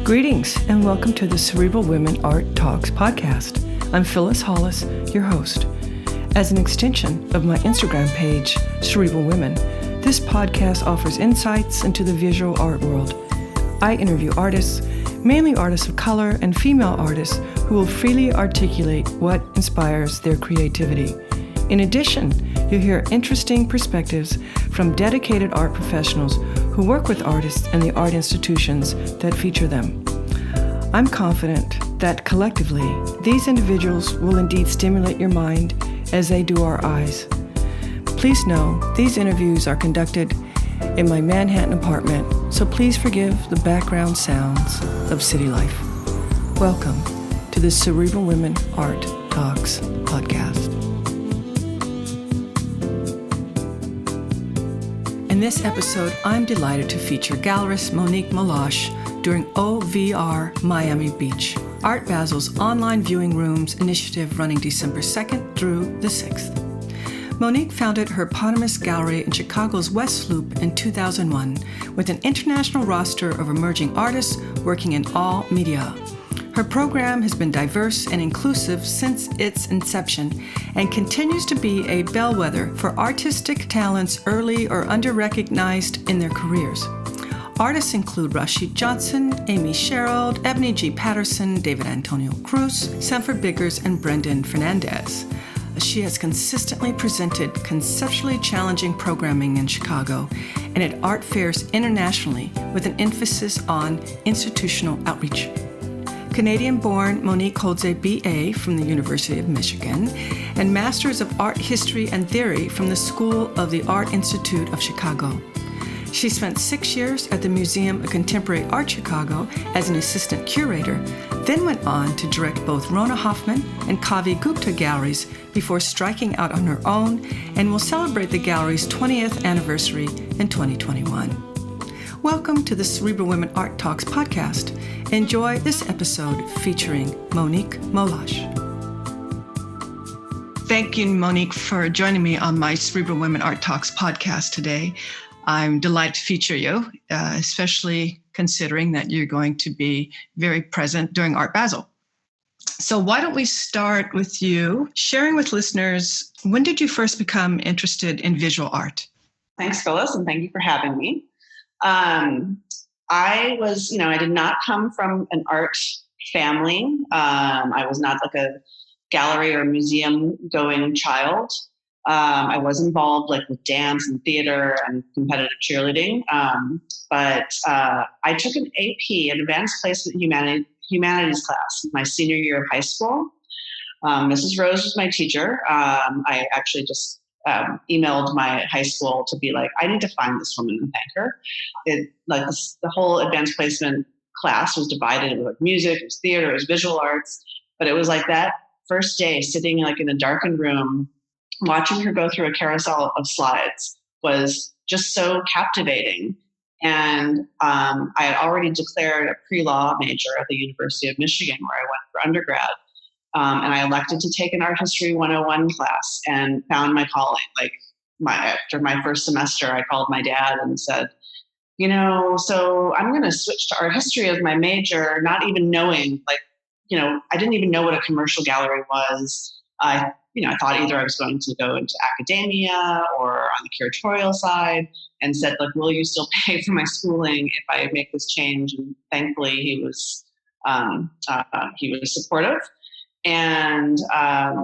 Greetings and welcome to the Cerebral Women Art Talks podcast. I'm Phyllis Hollis, your host. As an extension of my Instagram page, Cerebral Women, this podcast offers insights into the visual art world. I interview artists, mainly artists of color and female artists who will freely articulate what inspires their creativity. In addition, you'll hear interesting perspectives from dedicated art professionals who work with artists and the art institutions that feature them. I'm confident that collectively, these individuals will indeed stimulate your mind as they do our eyes. Please know these interviews are conducted in my Manhattan apartment, so please forgive the background sounds of city life. Welcome to the Cerebral Women Art Talks podcast. In this episode, I'm delighted to feature gallerist Monique Meloche during OVR Miami Beach, Art Basel's online viewing rooms initiative running December 2nd through the 6th. Monique founded her eponymous gallery in Chicago's West Loop in 2001 with an international roster of emerging artists working in all media. Her program has been diverse and inclusive since its inception and continues to be a bellwether for artistic talents early or under-recognized in their careers. Artists include Rashid Johnson, Sherald, Ebony G. Patterson, David Antonio Cruz, Sanford, and Brendan Fernandes. She has consistently presented conceptually challenging programming in Chicago and at art fairs internationally with an emphasis on institutional outreach. Canadian-born, Monique holds a BA from the University of Michigan and Masters of Art History and Theory from the School of the Art Institute of Chicago. She spent 6 years at the Museum of Contemporary Art Chicago as an assistant curator, then went on to direct both Rhona Hoffman and Kavi Gupta galleries before striking out on her own, and will celebrate the gallery's 20th anniversary in 2021. Welcome to the Cerebral Women Art Talks podcast. Enjoy this episode featuring Monique Meloche. Thank you, Monique, for joining me on my Cerebral Women Art Talks podcast today. I'm delighted to feature you, especially considering that you're going to be very present during Art Basel. So why don't we start with you sharing with listeners, when did you first become interested in visual art? Thanks, Phyllis, and thank you for having me. I did not come from an art family. I was not like a gallery or museum going child. I was involved with dance and theater and competitive cheerleading. But I took an AP, an advanced placement humanities class, my senior year of high school. Mrs. Rose was my teacher. I actually just emailed my high school to be like, I need to find this woman and thank her. The whole advanced placement class was divided. It was music, it was theater, it was visual arts. But it was that first day sitting in a darkened room, watching her go through a carousel of slides was just so captivating. And I had already declared a pre-law major at the University of Michigan, where I went for undergrad. And I elected to take an Art History 101 class and found my calling. After my first semester, I called my dad and said, so I'm going to switch to art history as my major, not even knowing, I didn't even know what a commercial gallery was. I thought either I was going to go into academia or on the curatorial side, and said, will you still pay for my schooling if I make this change? And thankfully he was supportive. And I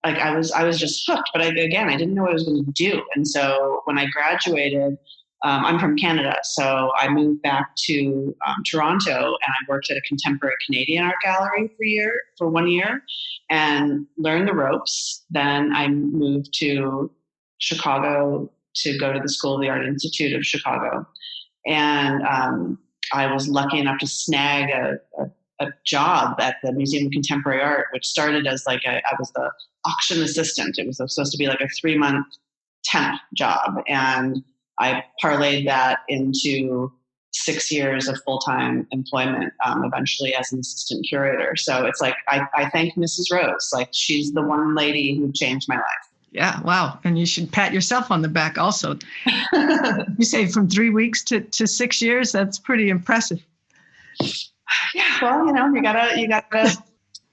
was just hooked, but I didn't know what I was going to do. And so when I graduated, I'm from Canada, so I moved back to Toronto, and I worked at a contemporary Canadian art gallery for 1 year and learned the ropes. Then I moved to Chicago to go to the School of the Art Institute of Chicago. And I was lucky enough to snag a job at the Museum of Contemporary Art, which started as I was the auction assistant. It was supposed to be a 3-month temp job. And I parlayed that into 6 years of full-time employment, eventually as an assistant curator. So it's I thank Mrs. Rose. She's the one lady who changed my life. Yeah, wow. And you should pat yourself on the back also. You say from 3 weeks to 6 years, that's pretty impressive. Yeah, well, you gotta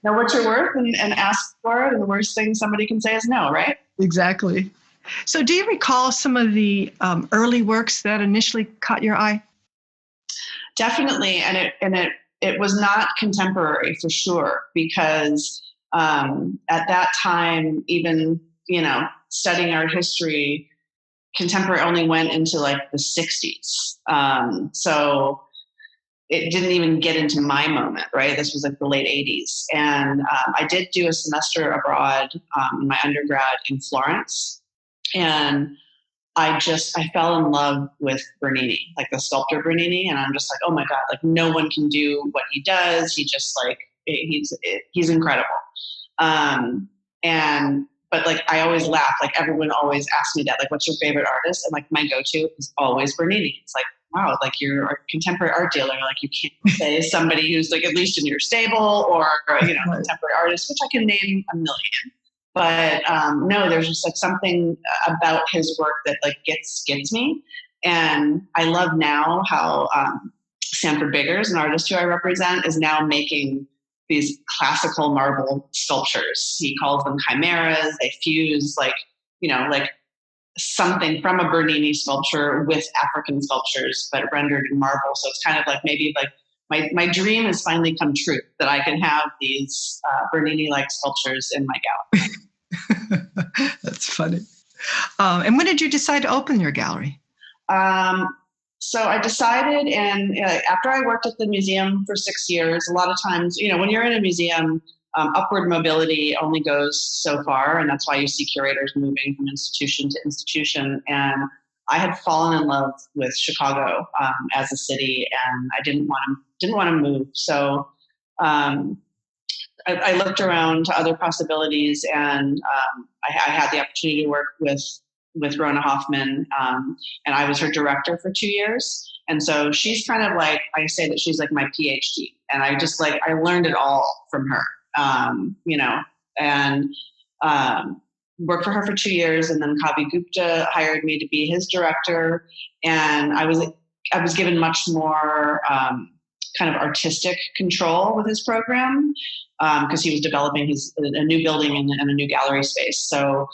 know what you're worth and ask for it. And the worst thing somebody can say is no, right? Exactly. So do you recall some of the early works that initially caught your eye? Definitely. And it was not contemporary for sure, because at that time, even, studying art history, contemporary only went into like the 60s. So it didn't even get into my moment, right? This was like the late 80s. And I did do a semester abroad in my undergrad in Florence. And I fell in love with Bernini, like the sculptor Bernini. And I'm just like, oh my God, like no one can do what he does. He just like, he's incredible. But like, I always laugh, like everyone always asks me that, like, what's your favorite artist? And like my go-to is always Bernini. It's like, wow, like you're a contemporary art dealer. Like you can't say somebody who's like at least in your stable or, contemporary artist, which I can name a million. But no, there's just like something about his work that like gets me. And I love now how Sanford, an artist who I represent, is now making these classical marble sculptures. He calls them chimeras. They fuse like something from a Bernini sculpture with African sculptures, but rendered in marble. So it's kind of like maybe like my dream has finally come true, that I can have these Bernini-like sculptures in my gallery. That's funny. And when did you decide to open your gallery? So I decided, and after I worked at the museum for 6 years, a lot of times, when you're in a museum, upward mobility only goes so far, and that's why you see curators moving from institution to institution. And I had fallen in love with Chicago as a city, and I didn't want to move. So I looked around to other possibilities, and I had the opportunity to work with Rhona Hoffman, and I was her director for 2 years. And so she's kind of like, I say that she's like my PhD, and I just like, I learned it all from her, and worked for her for 2 years. And then Kavi Gupta hired me to be his director. And I was given much more kind of artistic control with his program, because he was developing a new building and a new gallery space. So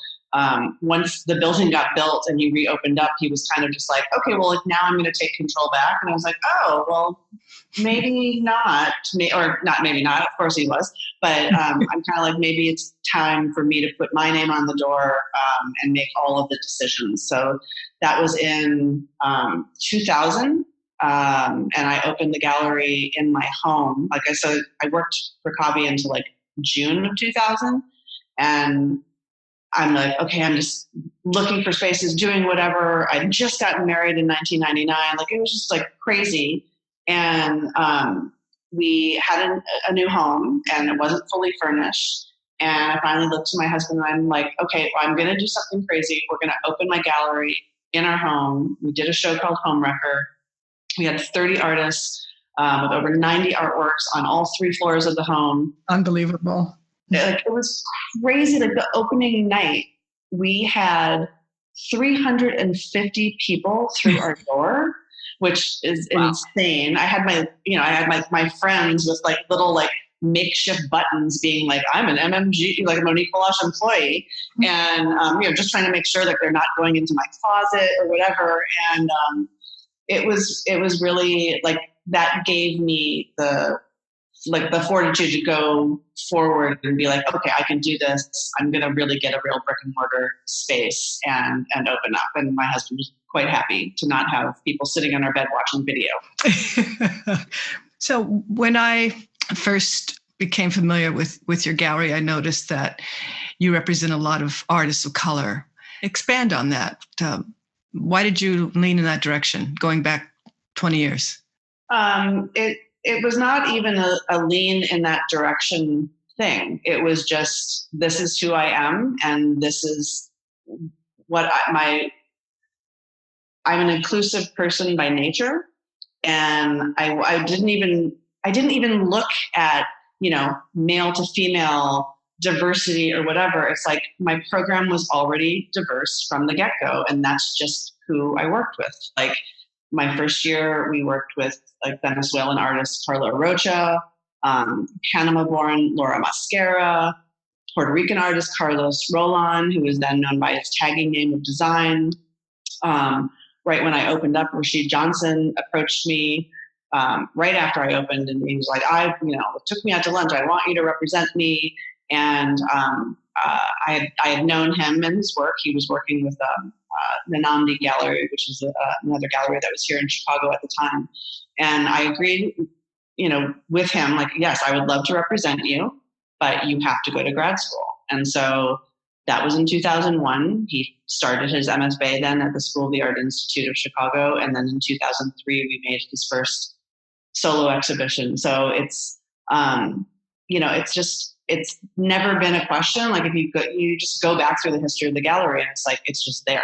once the building got built and he reopened up, he was kind of just like, okay, well, like now I'm going to take control back. And I was like, oh, well, maybe not, or not, maybe not. Of course he was, but I'm kind of like, maybe it's time for me to put my name on the door and make all of the decisions. So that was in 2000. And I opened the gallery in my home. Like I said, I worked for Kavi until like June of 2000. And I'm like, okay, I'm just looking for spaces, doing whatever. I'd just gotten married in 1999. Like it was just like crazy. And we had a new home, and it wasn't fully furnished. And I finally looked to my husband and I'm like, okay, well, I'm going to do something crazy. We're going to open my gallery in our home. We did a show called Home Wrecker. We had 30 artists with over 90 artworks on all 3 floors of the home. Unbelievable. Like it was crazy. Like the opening night, we had 350 people through our door, which is insane. I had my friends with like little like makeshift buttons being like, I'm an MMG, like a Monique Meloche employee. And, just trying to make sure that they're not going into my closet or whatever. And it was really like, that gave me the fortitude to go forward and be like, okay, I can do this. I'm going to really get a real brick and mortar space and open up. And my husband was quite happy to not have people sitting on our bed watching video. So when I first became familiar with your gallery, I noticed that you represent a lot of artists of color. Expand on that. Why did you lean in that direction going back 20 years? It was not even a lean in that direction thing. It was just, this is who I am, and this is what I'm an inclusive person by nature. And I didn't even look at, male to female diversity or whatever. It's like my program was already diverse from the get-go, and that's just who I worked with. Like my first year, we worked with like Venezuelan artist Carla Rocha, Panama-born Laura Mascara, Puerto Rican artist Carlos Roland, who was then known by his tagging name of Design. Right when I opened up, Rashid Johnson approached me right after I opened, and he was like, took me out to lunch. I want you to represent me. And I had known him and his work. He was working with the Namdi Gallery, which is another gallery that was here in Chicago at the time. And I agreed, with him, like, yes, I would love to represent you, but you have to go to grad school. And so that was in 2001. He started his MFA then at the School of the Art Institute of Chicago. And then in 2003, we made his first solo exhibition. So it's, it's never been a question. Like if you just go back through the history of the gallery and it's like, it's just there.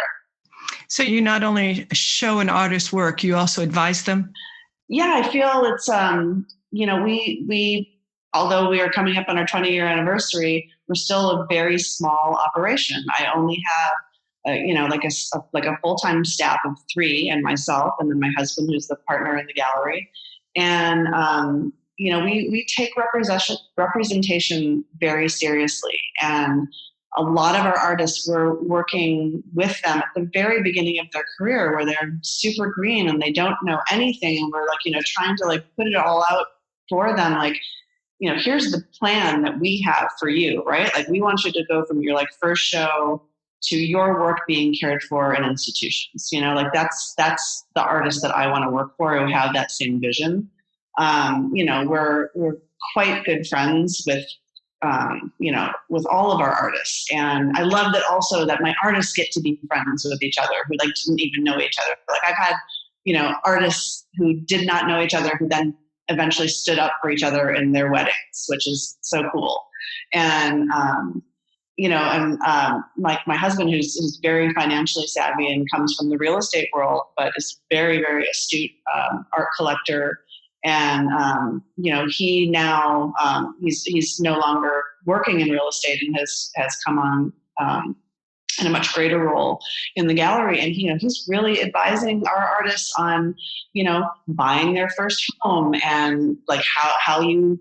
So you not only show an artist's work, you also advise them? Yeah, I feel it's, we although we are coming up on our 20-year anniversary, we're still a very small operation. I only have, like a full-time staff of 3 and myself, and then my husband, who's the partner in the gallery. And, we take representation very seriously. And a lot of our artists, we're working with them at the very beginning of their career where they're super green and they don't know anything. And we're like, trying to like put it all out for them. Like, here's the plan that we have for you, right? Like we want you to go from your like first show to your work being cared for in institutions. Like that's the artists that I want to work for who have that same vision. We're quite good friends with, with all of our artists. And I love that also that my artists get to be friends with each other who like didn't even know each other. Like I've had, artists who did not know each other who then eventually stood up for each other in their weddings, which is so cool. And, like my husband, who's very financially savvy and comes from the real estate world, but is very, very astute art collector. And, he now, he's no longer working in real estate and has come on in a much greater role in the gallery. And, he's really advising our artists on, buying their first home and like how you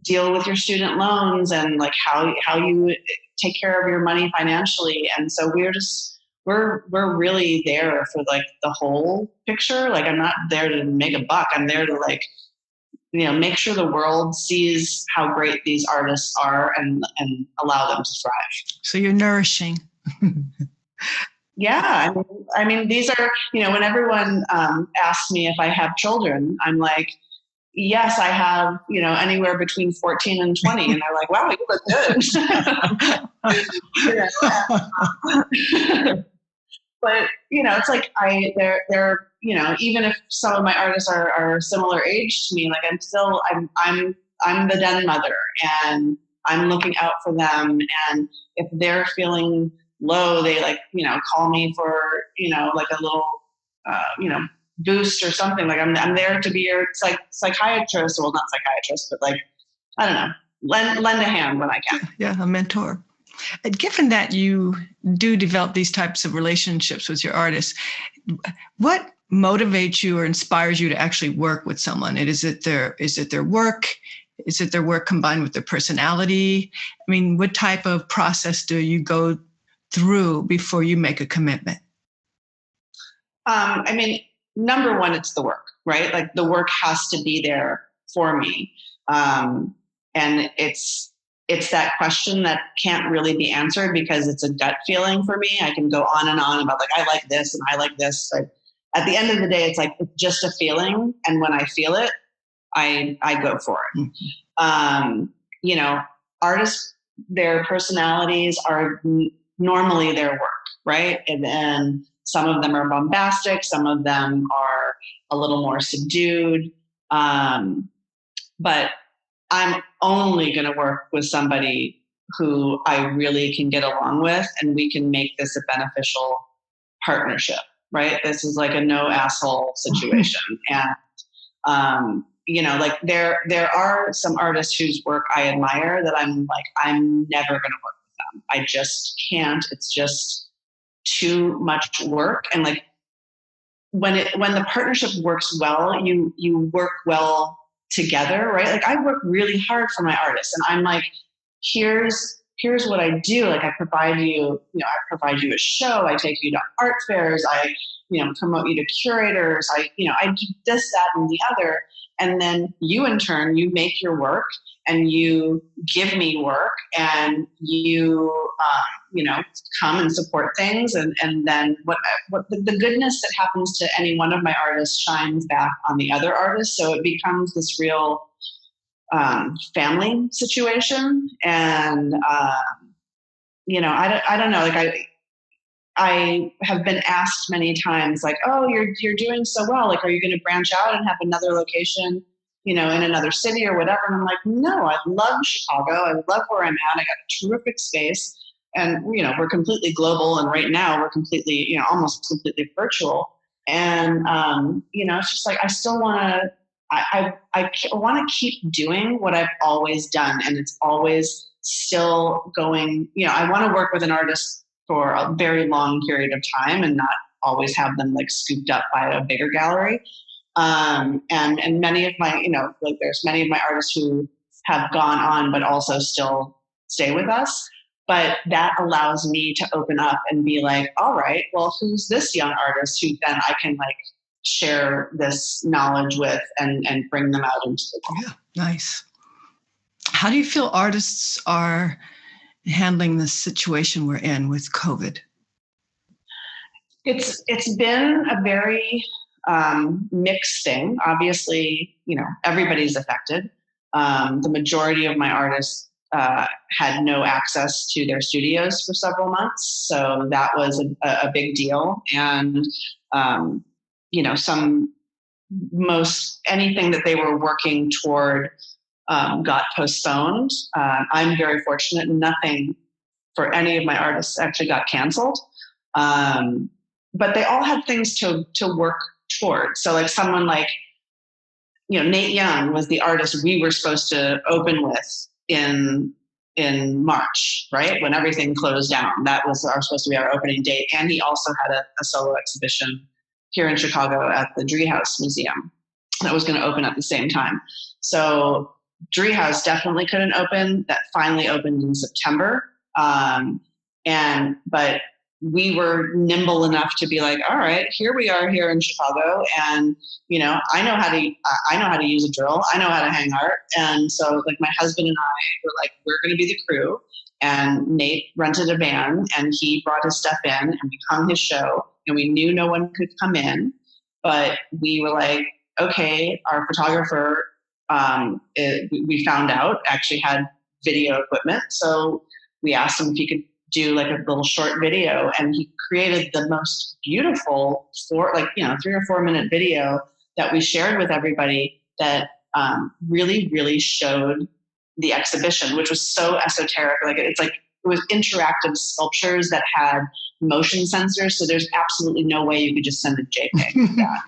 deal with your student loans and like how you take care of your money financially. And so we're really there for like the whole picture. Like I'm not there to make a buck. I'm there to like, make sure the world sees how great these artists are and allow them to thrive. So you're nourishing. Yeah. I mean, these are, when everyone asks me if I have children, I'm like, yes, I have, anywhere between 14 and 20. And they're like, wow, you look good. But, it's like they're, even if some of my artists are similar age to me, like I'm the den mother and I'm looking out for them. And if they're feeling low, they like, call me for, like a little, boost or something. Like I'm there to be your psychiatrist. Well, not psychiatrist, but like, I don't know, lend a hand when I can. Yeah, a mentor. And given that you do develop these types of relationships with your artists, what motivates you or inspires you to actually work with someone? Is it their work? Is it their work combined with their personality? I mean, what type of process do you go through before you make a commitment? Number one, it's the work, right? Like the work has to be there for me. And it's that question that can't really be answered because it's a gut feeling for me. I can go on and on about like, I like this and I like this. But at the end of the day, it's like, it's just a feeling. And when I feel it, I go for it. Mm-hmm. Artists, their personalities are normally their work, right? And then some of them are bombastic. Some of them are a little more subdued. But I'm only going to work with somebody who I really can get along with, and we can make this a beneficial partnership, right? This is like a no asshole situation. And, like there are some artists whose work I admire that I'm like, I'm never going to work with them. I just can't. It's just too much work. And like, when the partnership works well, you work well together, right? Like I work really hard for my artists, and I'm like, here's what I do. Like I provide you a show. I take you to art fairs. I, promote you to curators. I do this, that, and the other. And then you, in turn, you make your work and you give me work, and you, come and support things. And then what the goodness that happens to any one of my artists shines back on the other artists. So it becomes this real family situation. And, I don't know, like I have been asked many times, like, oh, you're doing so well. Like, are you going to branch out and have another location, in another city or whatever? And I'm like, no, I love Chicago. I love where I'm at. I got a terrific space, and, we're completely global. And right now we're completely, almost completely virtual. And, it's just like, I still want to, I want to keep doing what I've always done. And it's always still going, I want to work with an artist for a very long period of time and not always have them like scooped up by a bigger gallery. And many of my, there's many of my artists who have gone on, but also still stay with us. But that allows me to open up and be like, all right, well, who's this young artist who then I can like share this knowledge with and bring them out into the world. Yeah, nice. How do you feel artists are handling the situation we're in with COVID? It's been a very mixed thing. Obviously, everybody's affected. The majority of my artists had no access to their studios for several months. So that was a big deal. And, anything that they were working toward got postponed. I'm very fortunate. Nothing for any of my artists actually got canceled. But they all had things to work toward. So like someone like, Nate Young was the artist we were supposed to open with in March, right? When everything closed down. That was supposed to be our opening date. And he also had a solo exhibition here in Chicago at the Driehaus Museum that was going to open at the same time. So Driehaus definitely couldn't open. That finally opened in September. But we were nimble enough to be like, all right, here we are here in Chicago. And, I know how to use a drill. I know how to hang art. And so like my husband and I were like, we're going to be the crew. And Nate rented a van and he brought his stuff in and we hung his show, and we knew no one could come in, but we were like, okay, our photographer, we found out actually had video equipment. So we asked him if he could do like a little short video, and he created the most beautiful 3 or 4 minute video that we shared with everybody that really, really showed the exhibition, which was so esoteric. It was interactive sculptures that had motion sensors. So there's absolutely no way you could just send a JPEG like that.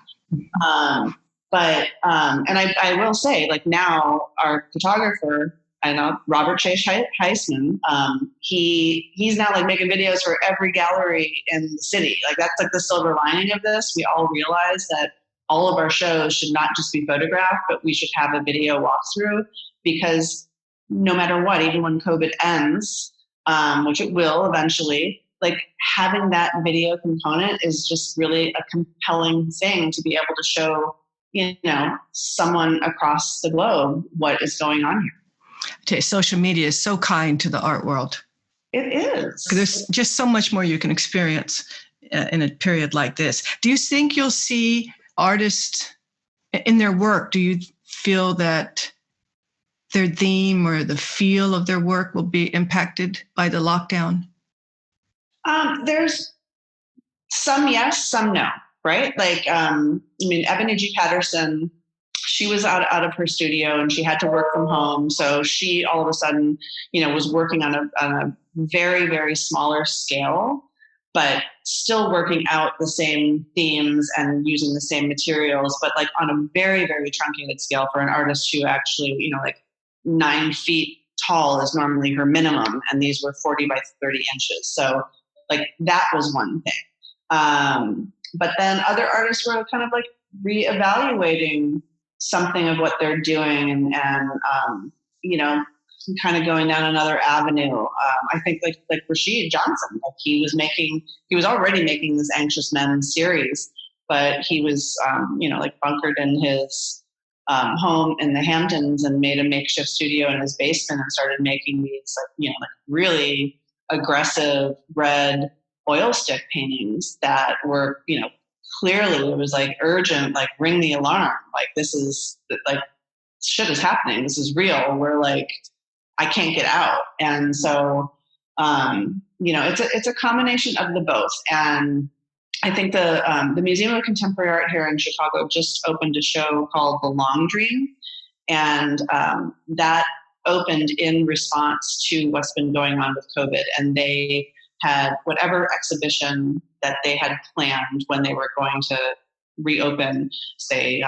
And I will say, like, now our photographer, I know Robert Chase Heisman, he's now like making videos for every gallery in the city. Like that's like the silver lining of this. We all realize that all of our shows should not just be photographed, but we should have a video walkthrough, because no matter what, even when COVID ends, which it will eventually, like having that video component is just really a compelling thing to be able to show, someone across the globe what is going on here. Okay, social media is so kind to the art world. It is. There's just so much more you can experience in a period like this. Do you think you'll see artists in their work? Do you feel that their theme or the feel of their work will be impacted by the lockdown? There's some yes, some no, right? Like, Ebony G. Patterson, she was out of her studio and she had to work from home. So she all of a sudden, was working on a very, very smaller scale, but still working out the same themes and using the same materials, but like on a very, very truncated scale for an artist who actually, like 9 feet tall is normally her minimum. And these were 40 by 30 inches. So like that was one thing. But then other artists were kind of like reevaluating something of what they're doing and you know, kind of going down another avenue. I think like Rashid Johnson, like he was already making this Anxious Men series, but he was, you know, like bunkered in his home in the Hamptons and made a makeshift studio in his basement and started making these, like, you know, like really aggressive red oil stick paintings that were, you know, clearly it was like urgent, like ring the alarm, like this is like shit is happening, this is real, we're like, I can't get out. And so you know, it's a combination of the both. And I think the Museum of Contemporary Art here in Chicago just opened a show called The Long Dream, and that opened in response to what's been going on with COVID. And they had whatever exhibition that they had planned when they were going to reopen, they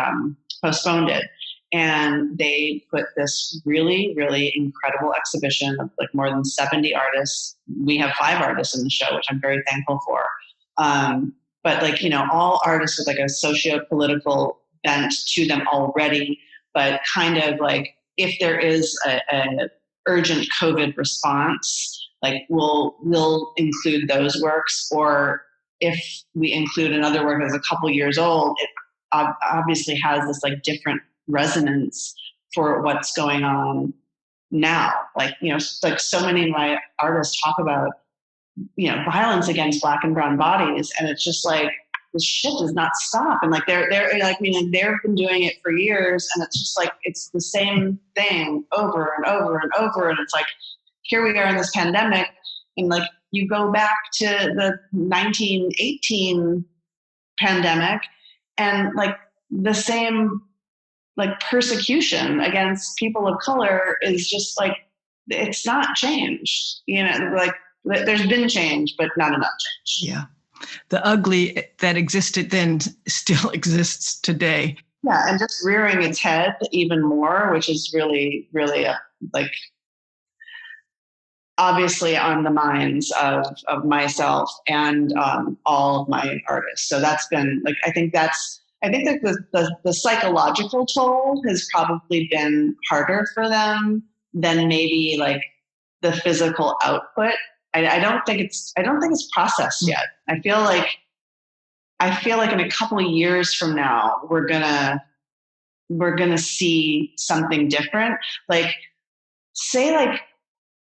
postponed it. And they put this really, really incredible exhibition of like more than 70 artists. We have 5 artists in the show, which I'm very thankful for. But like, you know, all artists with like a socio-political bent to them already, but kind of like if there is a urgent COVID response, like we'll include those works, or if we include another work that's a couple years old, it obviously has this like different resonance for what's going on now. Like, you know, like so many of my artists talk about, you know, violence against Black and brown bodies, and it's just like this shit does not stop. And like they're like, I mean, like, they've been doing it for years, and it's just like it's the same thing over and over and over. And it's like, here we are in this pandemic, and like you go back to the 1918 pandemic, and like the same like persecution against people of color is just like, it's not changed, you know, like there's been change, but not enough change. Yeah. The ugly that existed then still exists today. Yeah. And just rearing its head even more, which is really, really like obviously on the minds of myself and all of my artists. So that's been like, I think that the psychological toll has probably been harder for them than maybe like the physical output. I don't think it's processed yet. I feel like in a couple of years from now, we're gonna see something different. Like, say, like,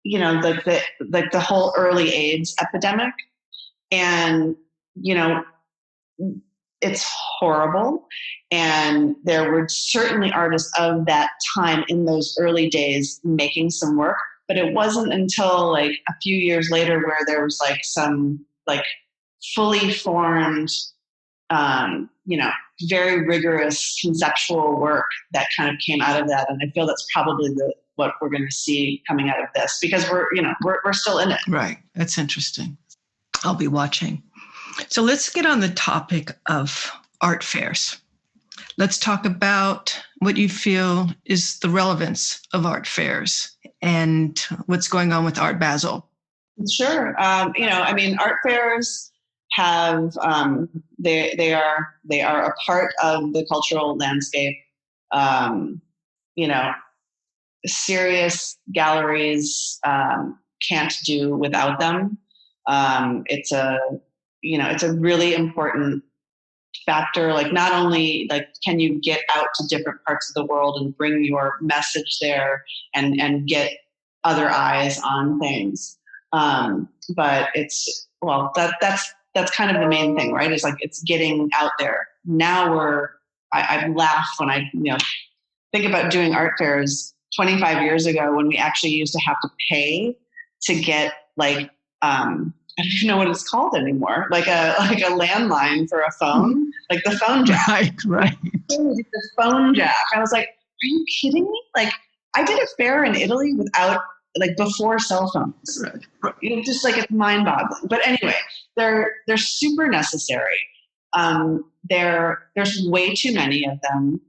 you know, like the whole early AIDS epidemic, and you know, it's horrible. And there were certainly artists of that time in those early days making some work, but it wasn't until like a few years later where there was like some like fully formed, you know, very rigorous conceptual work that kind of came out of that. And I feel that's probably what we're going to see coming out of this, because we're still in it. Right. That's interesting. I'll be watching. So let's get on the topic of art fairs. Let's talk about what you feel is the relevance of art fairs and what's going on with Art Basel. Sure. You know, I mean, art fairs have, they are a part of the cultural landscape. You know, serious galleries can't do without them. It's a really important factor. Like, not only like can you get out to different parts of the world and bring your message there and get other eyes on things, but it's, well, that's kind of the main thing, right? It's like, it's getting out there. Now I laugh when I, you know, think about doing art fairs 25 years ago, when we actually used to have to pay to get like, I don't even know what it's called anymore. Like a landline for a phone, like the phone jack. Right. The phone jack. I was like, are you kidding me? Like, I did a fair in Italy without, like, before cell phones. Right. You know, just like, it's mind-boggling. But anyway, they're super necessary. There's way too many of them.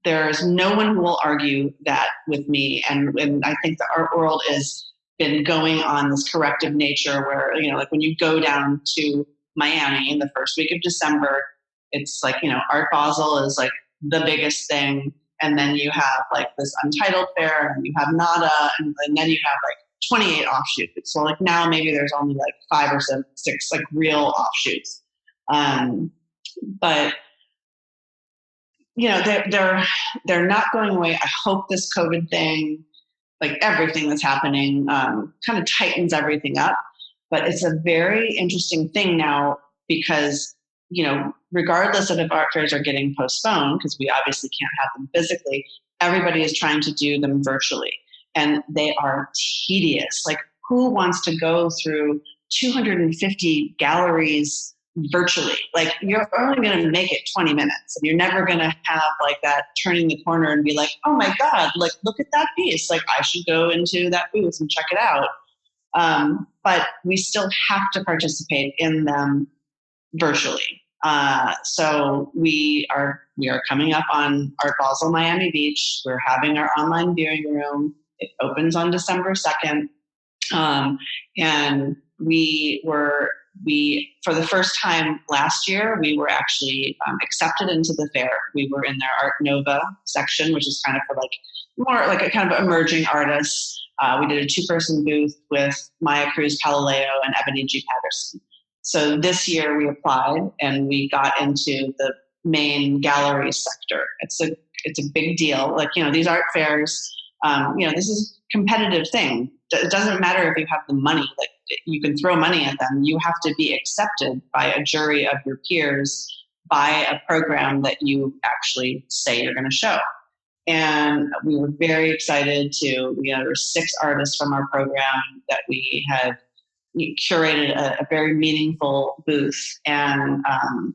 There's no one who will argue that with me. And I think the art world is been going on this corrective nature where, you know, like when you go down to Miami in the first week of December. It's like, Art Basel is like the biggest thing. And then you have like this Untitled Fair, and you have Nada, and then you have like 28 offshoots. So like now maybe there's only like 5 or 6 like real offshoots. But they're not going away. I hope this COVID thing, like everything that's happening, kind of tightens everything up. But it's a very interesting thing now because, regardless of if art fairs are getting postponed, because we obviously can't have them physically, everybody is trying to do them virtually. And they are tedious. Like, who wants to go through 250 galleries virtually? Like, you're only going to make it 20 minutes, and you're never going to have like that turning the corner and be like, oh my God, like, look at that piece. Like, I should go into that booth and check it out. But we still have to participate in them virtually. So we are coming up on Art Basel Miami Beach. We're having our online viewing room. It opens on December 2nd. And we for the first time last year, we were actually accepted into the fair. We were in their Art Nova section, which is kind of for like more like a kind of emerging artists. We did a 2-person booth with Maya Cruz Palileo and Ebony G. Patterson. So this year we applied and we got into the main gallery sector. It's a big deal. Like, these art fairs, this is a competitive thing. It doesn't matter if you have the money. Like, you can throw money at them. You have to be accepted by a jury of your peers by a program that you actually say you're going to show. And we were very excited there were 6 artists from our program that we had curated a very meaningful booth. And,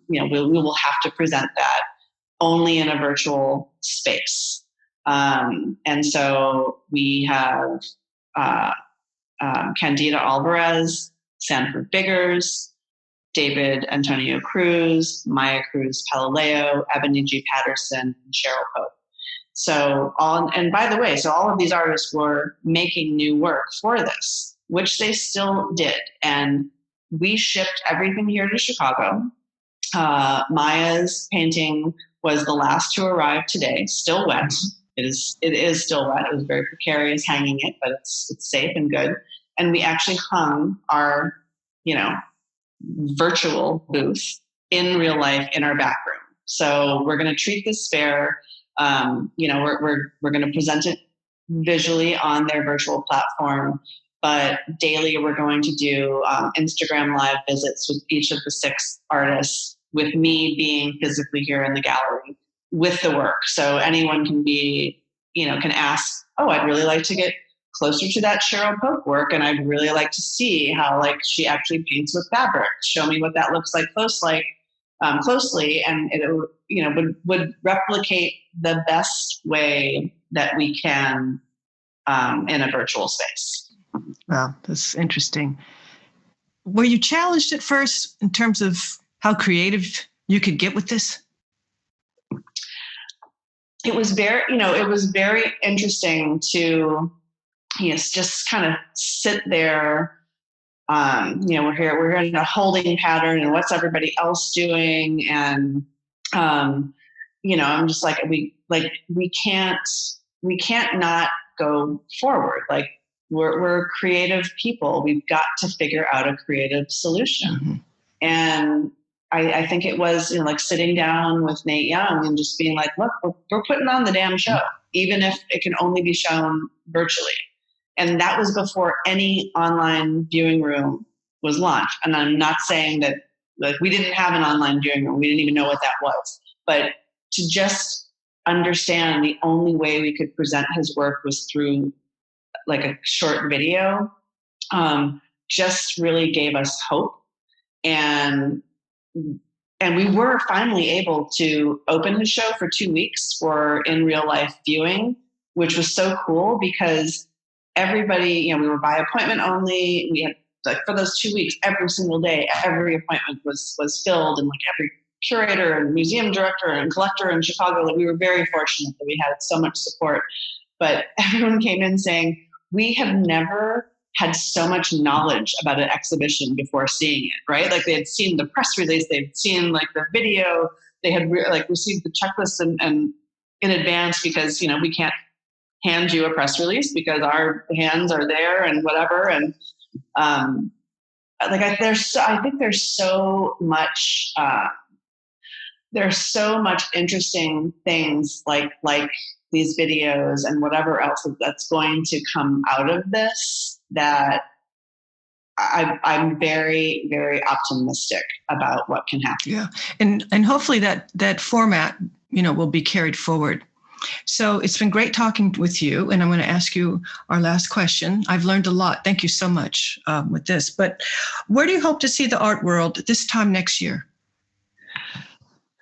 we will have to present that only in a virtual space. And so we have Candida Alvarez, Sanford Biggers, David Antonio Cruz, Maya Cruz Palileo, Ebony G. Patterson, and Sherald Pope. So and by the way, all of these artists were making new work for this, which they still did. And we shipped everything here to Chicago. Maya's painting was the last to arrive today, still wet. It is still wet. It was very precarious hanging it, but it's safe and good. And we actually hung our, virtual booth in real life in our back room. So we're going to treat this fair. We're going to present it visually on their virtual platform, but daily we're going to do Instagram live visits with each of the 6 artists, with me being physically here in the gallery with the work. So anyone can can ask, oh, I'd really like to get closer to that Sherald Pope work, and I'd really like to see how like she actually paints with fabric. Show me what that looks like closely, and it would replicate the best way that we can in a virtual space. Wow, that's interesting. Were you challenged at first in terms of how creative you could get with this? It was very interesting to just kind of sit there. We're here in a holding pattern, and what's everybody else doing? And I'm just like, we can't not go forward. Like, we're creative people. We've got to figure out a creative solution. Mm-hmm. And I think it was like sitting down with Nate Young and just being like, look, we're putting on the damn show, even if it can only be shown virtually. And that was before any online viewing room was launched. And I'm not saying that like we didn't have an online viewing room. We didn't even know what that was. But to just understand the only way we could present his work was through like a short video, just really gave us hope. And we were finally able to open his show for 2 weeks for in real life viewing, which was so cool because everybody, we were by appointment only. We had like for those 2 weeks, every single day, every appointment was filled, and like every curator and museum director and collector in Chicago, like we were very fortunate that we had so much support. But everyone came in saying, we have never had so much knowledge about an exhibition before seeing it, right? Like they had seen the press release, they'd seen like the video, they had received the checklist and in advance, because, we can't hand you a press release because our hands are there and whatever. And I think there's so much interesting things like these videos and whatever else that's going to come out of this, that I'm very, very optimistic about what can happen. Yeah, and hopefully that format, will be carried forward. So it's been great talking with you, and I'm going to ask you our last question. I've learned a lot. Thank you so much with this. But where do you hope to see the art world this time next year?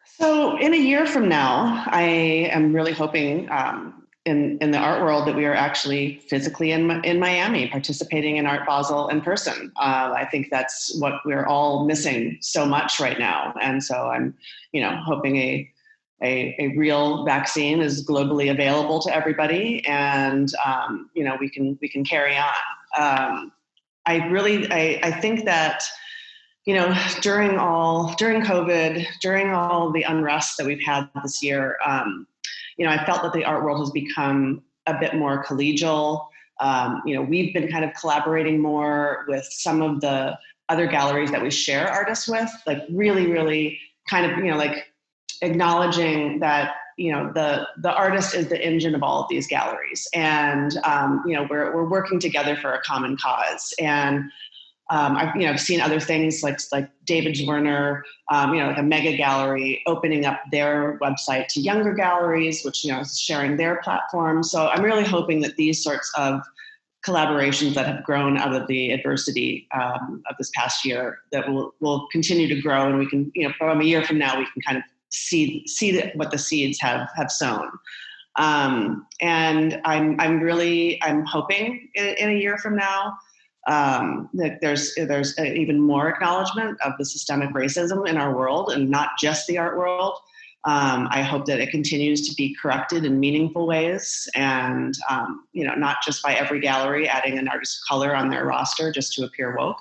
So in a year from now, I am really hoping in the art world that we are actually physically in Miami, participating in Art Basel in person. I think that's what we're all missing so much right now. And so I'm, hoping a real vaccine is globally available to everybody, and we can carry on. I think that during COVID, during all the unrest that we've had this year, I felt that the art world has become a bit more collegial. We've been kind of collaborating more with some of the other galleries that we share artists with, like really, really kind of, acknowledging that, the artist is the engine of all of these galleries. And, we're working together for a common cause. And I've seen other things like David Werner, like a mega gallery opening up their website to younger galleries, which, is sharing their platform. So I'm really hoping that these sorts of collaborations that have grown out of the adversity of this past year, that will continue to grow, and we can, from a year from now, we can kind of see what the seeds have sown. And I'm hoping in a year from now that there's even more acknowledgement of the systemic racism in our world, and not just the art world. I hope that it continues to be corrected in meaningful ways, and not just by every gallery adding an artist of color on their roster just to appear woke.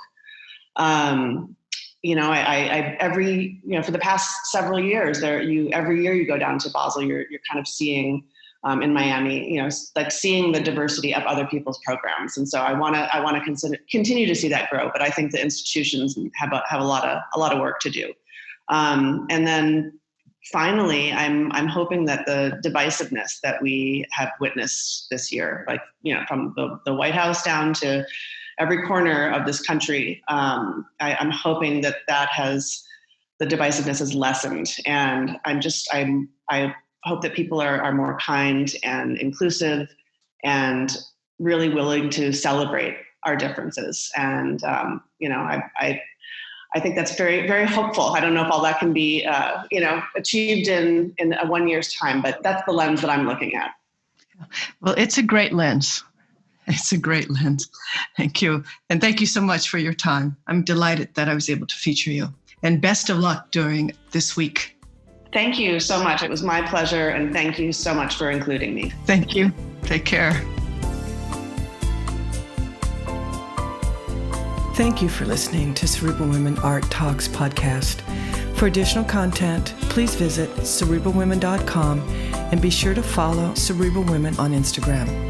For the past several years, every year you go down to Basel, you're kind of seeing in Miami, seeing the diversity of other people's programs. And so I want to continue to see that grow, but I think the institutions have a lot of work to do. And then finally, I'm hoping that the divisiveness that we have witnessed this year, from the White House down to every corner of this country, I'm hoping that the divisiveness has lessened. And I hope that people are more kind and inclusive and really willing to celebrate our differences. And, I think that's very, very hopeful. I don't know if all that can be, achieved in a 1 year's time, but that's the lens that I'm looking at. Well, it's a great lens. It's a great lens. Thank you. And thank you so much for your time. I'm delighted that I was able to feature you. And best of luck during this week. Thank you so much. It was my pleasure. And thank you so much for including me. Thank you. Take care. Thank you for listening to Cerebral Women Art Talks podcast. For additional content, please visit cerebralwomen.com and be sure to follow Cerebral Women on Instagram.